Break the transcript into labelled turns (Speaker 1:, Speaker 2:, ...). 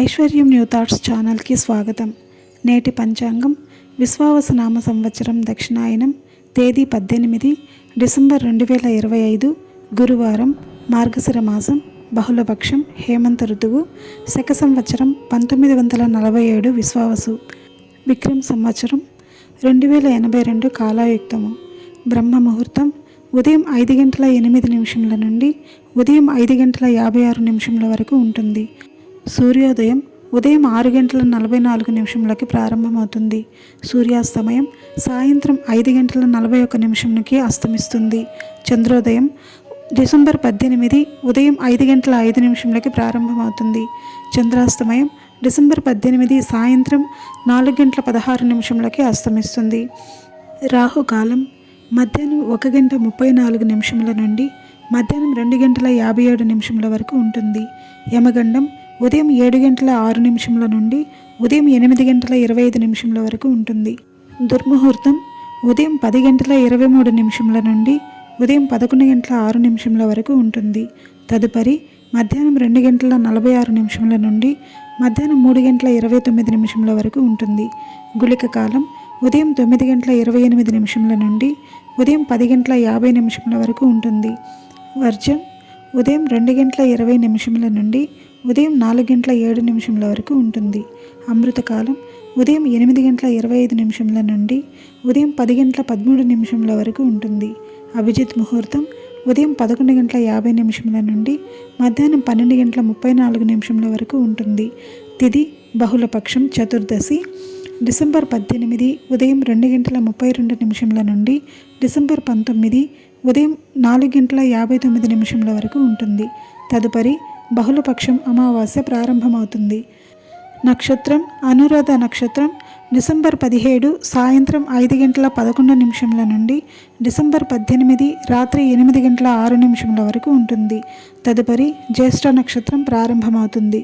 Speaker 1: ఐశ్వర్యం new thoughts ఛానల్కి స్వాగతం. నేటి పంచాంగం విశ్వావసనామ సంవత్సరం దక్షిణాయనం తేదీ 18 డిసెంబర్ 2025 గురువారం, మార్గశిర మాసం, బహుళపక్షం, హేమంత ఋతువు, శక సంవత్సరం 1947 విశ్వావసు, విక్రమ్ సంవత్సరం 2082 కాలాయుక్తము. బ్రహ్మ ముహూర్తం ఉదయం 5:08 నుండి ఉదయం 5:56 వరకు ఉంటుంది. సూర్యోదయం ఉదయం 6:44 ప్రారంభమవుతుంది. సూర్యాస్తమయం సాయంత్రం 5:41 అస్తమిస్తుంది. చంద్రోదయం డిసెంబర్ 18 ఉదయం 5:05 ప్రారంభమవుతుంది. చంద్రాస్తమయం డిసెంబర్ 18 సాయంత్రం 4:16 అస్తమిస్తుంది. రాహుకాలం మధ్యాహ్నం 1:34 నుండి మధ్యాహ్నం 2:57 వరకు ఉంటుంది. యమగండం ఉదయం 7:06 నుండి ఉదయం 8:25 వరకు ఉంటుంది. దుర్ముహూర్తం ఉదయం 10:23 నుండి ఉదయం 11:06 వరకు ఉంటుంది. తదుపరి మధ్యాహ్నం 2:46 నుండి మధ్యాహ్నం 3:29 వరకు ఉంటుంది. గుళిక కాలం ఉదయం 9:28 నుండి ఉదయం 10:50 వరకు ఉంటుంది. వర్జం ఉదయం 2:20 నుండి ఉదయం 4:07 వరకు ఉంటుంది. అమృతకాలం ఉదయం 8:25 నుండి ఉదయం 10:13 వరకు ఉంటుంది. అభిజిత్ ముహూర్తం ఉదయం 11:50 నుండి మధ్యాహ్నం 12:34 వరకు ఉంటుంది. తిథి బహుళపక్షం, చతుర్దశి డిసెంబర్ 18 ఉదయం 2:32 నుండి డిసెంబర్ 19 ఉదయం 4:59 వరకు ఉంటుంది. తదుపరి బహుళపక్షం అమావాస్య ప్రారంభమవుతుంది. నక్షత్రం అనురాధ నక్షత్రం డిసెంబర్ 17 సాయంత్రం 5:11 నుండి డిసెంబర్ 18 రాత్రి 8:06 వరకు ఉంటుంది. తదుపరి జ్యేష్ఠ నక్షత్రం ప్రారంభమవుతుంది.